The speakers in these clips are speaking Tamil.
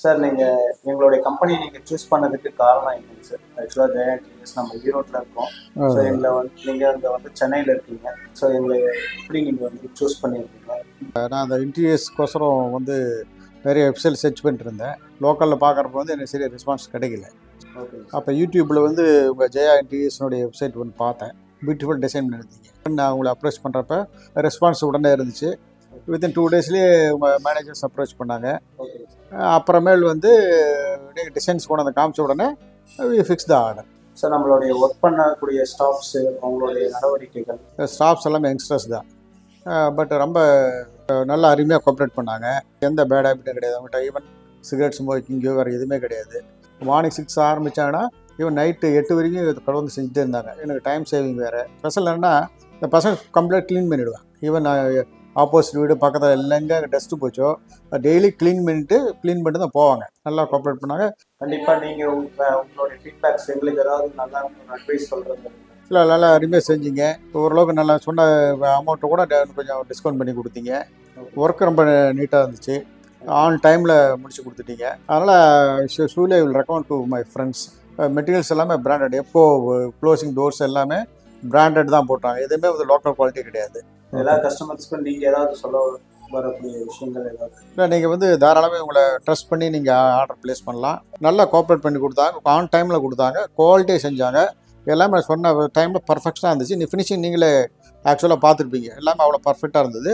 சார் நீங்கள் எங்களுடைய கம்பெனி நீங்கள் சூஸ் பண்ணதுக்கு காரணம் என்னங்க சார்? ஆக்சுவலாக ஜெயா டிவிஎஸ் நம்ம ஈரோட்டில் இருக்கோம். ஸோ எங்களை நீங்கள் அங்கே சென்னையில் இருக்கீங்க. ஸோ எங்களை எப்படி நீங்கள் சூஸ் பண்ணியிருக்கீங்க? நான் அந்த இன்டர்வியூஸ்க்கோசரம் நிறைய வெப்சைட் சர்ச் பண்ணிட்டு இருந்தேன். லோக்கலில் பார்க்குறப்ப எனக்கு சரியாக ரெஸ்பான்ஸ் கிடைக்கல. அப்போ யூடியூப்பில் உங்கள் ஜெயா இன்டர்வியூஸ்னுடைய வெப்சைட் பார்த்தேன். பியூட்டிஃபுல் டிசைன் பண்ணியிருந்தீங்க. நான் உங்களை அப்ரோச் பண்ணுறப்ப ரெஸ்பான்ஸ் உடனே இருந்துச்சு. வித்தின் 2 daysலேயே உங்கள் மேனேஜர்ஸ் அப்ரோச் பண்ணாங்க. அப்புறமேல் நீங்கள் டிசைன்ஸ் கொண்டு காமிச்ச உடனே ஃபிக்ஸ் த ஆர்டர். ஸோ நம்மளுடைய ஒர்க் பண்ணக்கூடிய ஸ்டாஃப்ஸு, அவங்களுடைய நடவடிக்கைகள், ஸ்டாஃப்ஸ் எல்லாமே யங்ஸ்டர்ஸ் தான். பட் ரொம்ப நல்லா அருமையாக கோஆப்ரேட் பண்ணாங்க. எந்த பேட் ஹேபிட்டும் கிடையாது அவங்ககிட்ட. ஈவன் சிகரெட் ஸ்மோக்கிங்கோ வேறு எதுவுமே கிடையாது. மார்னிங் 6 ஆரம்பித்தாங்கன்னா ஈவன் நைட்டு 8 வரைக்கும் தொடர்ந்து செஞ்சுட்டே இருந்தாங்க. எனக்கு டைம் சேவிங் வேறு. ஸ்பெஷல் என்னென்னா இந்த பசங்க கம்ப்ளீட் க்ளீன் பண்ணிவிடுவேன். ஈவன் ஆப்போசிட் வீடு பக்கத்தில் எல்லாம் டஸ்ட்டு போச்சோ டெய்லி க்ளீன் பண்ணிட்டு தான் போவாங்க. நல்லா கோஆப்ரேட் பண்ணாங்க. கண்டிப்பாக நீங்கள் உங்களுடைய ஃபீட்பேக்ஸ் எங்களுக்கு ஏதாவது நல்லா அட்வைஸ் சொல்கிறது இல்லை, நல்லா அருமையாக செஞ்சீங்க. ஓரளவுக்கு நல்லா சொன்ன அமௌண்ட்டை கூட கொஞ்சம் டிஸ்கவுண்ட் பண்ணி கொடுத்தீங்க. ஒர்க்கு ரொம்ப நீட்டாக இருந்துச்சு. ஆன் டைமில் முடிச்சு கொடுத்துட்டீங்க. அதனால் Sule will recommend to my friends. Materials எல்லாமே பிராண்டட். எப்போது க்ளோசிங் டோர்ஸ் எல்லாமே பிராண்டட் தான் போட்டாங்க. எதுவுமே லோக்கல் குவாலிட்டி கிடையாது. எல்லா கஸ்டமர்ஸ்க்கும் நீங்கள் ஏதாவது சொல்ல வரக்கூடிய விஷயங்கள் ஏதாவது? இல்லை, நீங்கள் தாராளமாக உங்களை ட்ரஸ்ட் பண்ணி நீங்கள் ஆர்டர் ப்ளேஸ் பண்ணலாம். நல்லா கோஆப்ரேட் பண்ணி கொடுத்தாங்க. ஆன் டைமில் கொடுத்தாங்க. குவாலிட்டியாக செஞ்சாங்க. எல்லாமே சொன்ன டைமில் பர்ஃபெக்டாக இருந்துச்சு. ஃபினிஷிங் நீங்களே ஆக்சுவலாக பார்த்துருப்பீங்க. எல்லாமே அவ்வளோ பர்ஃபெக்டாக இருந்தது.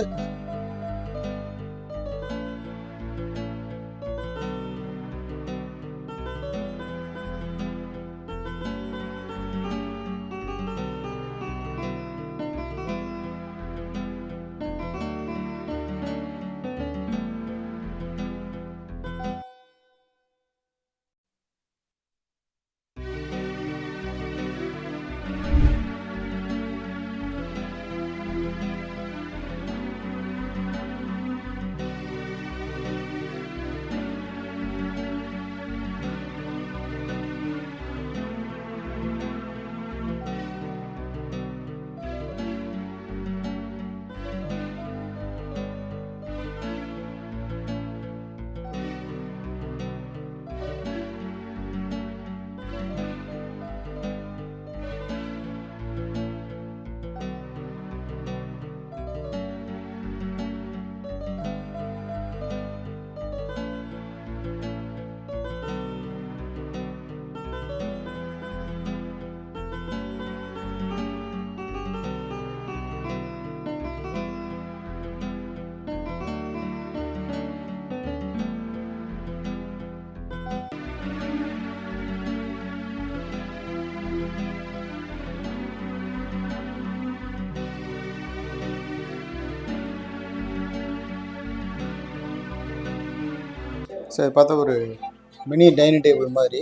சரி, பார்த்தா ஒரு மினி டைனிங் டேபிள் மாதிரி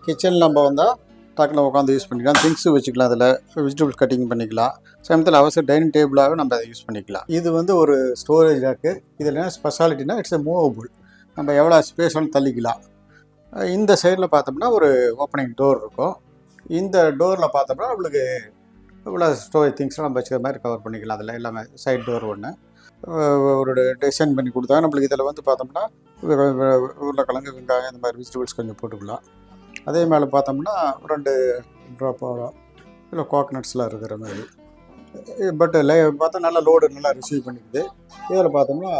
கிச்சனில் நம்ம வந்தால் டக்குன்னு உட்காந்து யூஸ் பண்ணிக்கலாம். திங்ஸு வச்சுக்கலாம். அதில் வெஜிடபிள்ஸ் கட்டிங் பண்ணிக்கலாம். சமயத்தில் அவசர டைனிங் டேபிளாகவே நம்ம அதை யூஸ் பண்ணிக்கலாம். இது ஒரு ஸ்டோரேஜ் இருக்குது. இதில் என்ன ஸ்பெஷாலிட்டினா இட்ஸ் மூவபிள். நம்ம எவ்வளோ ஸ்பேஸ் வேணும் தள்ளிக்கலாம். இந்த சைடில் பார்த்தோம்னா ஒரு ஓப்பனிங் டோர் இருக்கும். இந்த டோரில் பார்த்தோம்னா நம்மளுக்கு இவ்வளோ ஸ்டோரேஜ் திங்ஸ்லாம் நம்ம வச்சுக்கிற மாதிரி கவர் பண்ணிக்கலாம். அதில் எல்லாமே சைட் டோர் ஒன்று ஒரு டிசைன் பண்ணி கொடுத்தாங்க. நம்மளுக்கு இதில் பார்த்தோம்னா உருளைக்கிழங்கு, வெங்காயம், இந்த மாதிரி வெஜிடபிள்ஸ் கொஞ்சம் போட்டுக்கலாம். அதே மேலே பார்த்தோம்னா 2 ட்ராப் இல்லை கோகனட்ஸ்லாம் இருக்கிற மாதிரி. பட் பார்த்தா நல்லா லோடு நல்லா ரிசீவ் பண்ணிக்குது. இதில் பார்த்தோம்னா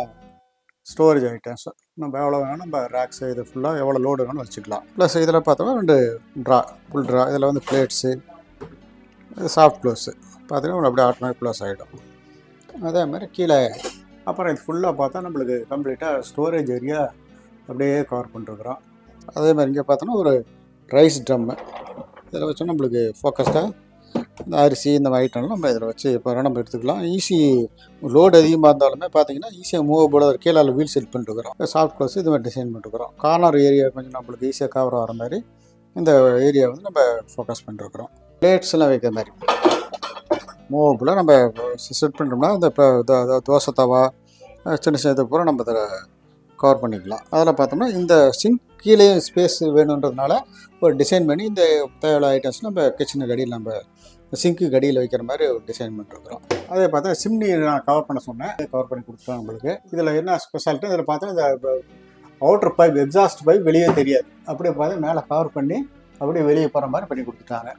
ஸ்டோரேஜ் ஐட்டம்ஸ் நம்ம எவ்வளோ வேணும் நம்ம ரேக்ஸு இது ஃபுல்லாக எவ்வளோ லோடு வேணும் வச்சுக்கலாம். ப்ளஸ் இதில் பார்த்தோம்னா 2 ட்ரா ஃபுல் ட்ரா. இதில் பிளேட்ஸு, சாஃப்ட் க்ளோஸு பார்த்தீங்கன்னா அப்படியே ஆட்டோமேட்டிக் க்ளோஸ் ஆகிடும். அதே மாதிரி கீழே அப்புறம் இது ஃபுல்லாக பார்த்தா நம்மளுக்கு கம்ப்ளீட்டாக ஸ்டோரேஜ் ஏரியா அப்படியே கவர் பண்ணிருக்கிறோம். அதே மாதிரி இங்கே பார்த்தோன்னா ஒரு ரைஸ் ட்ரம்மு. இதில் வச்சோன்னா நம்மளுக்கு ஃபோக்கஸ்டாக இந்த அரிசி இந்த மாதிரி ஐட்டம்லாம் நம்ம இதில் வச்சு இப்போ நம்ம எடுத்துக்கலாம். ஈஸி லோடு அதிகமாக இருந்தாலுமே பார்த்தீங்கன்னா ஈஸியாக மூவபோர்டு கீழே வீல் செட் பண்ணிட்டுருக்குறோம். சாஃப்ட் க்ளோஸ் இது மாதிரி டிசைன் பண்ணிட்டுருக்குறோம். கார்னர் ஏரியா கொஞ்சம் நம்மளுக்கு ஈஸியாக கவர் ஆகிற மாதிரி இந்த ஏரியா நம்ம ஃபோக்கஸ் பண்ணிட்டுருக்குறோம். பிளேட்ஸ்லாம் வைக்கிற மாதிரி மூவபுளாக நம்ம செட் பண்ணிட்டோம்னா இந்த தோசை தவா சின்ன சின்ன இது பூரா நம்ம இதில் கவர் பண்ணிக்கலாம். அதில் பார்த்தோம்னா இந்த சிங்க் கீழே ஸ்பேஸ் வேணுன்றதுனால ஒரு டிசைன் பண்ணி இந்த தேவையான ஐட்டம்ஸ் நம்ம கிச்சனுக்கு அடியில் நம்ம சிங்க்கு அடியில் வைக்கிற மாதிரி ஒரு டிசைன் பண்ணிட்டுருக்குறோம். அதே பார்த்தா சிம்னி நான் கவர் பண்ண சொன்னேன், கவர் பண்ணி கொடுத்தேன் உங்களுக்கு. இதில் என்ன ஸ்பெஷாலிட்டி இதில் பார்த்தா இந்த அவுட்டர் பைப் எக்ஸாஸ்ட் பைப் வெளியே தெரியாது, அப்படியே பார்த்து மேலே கவர் பண்ணி அப்படியே வெளியே போகிற மாதிரி பண்ணி கொடுத்துட்டாங்க.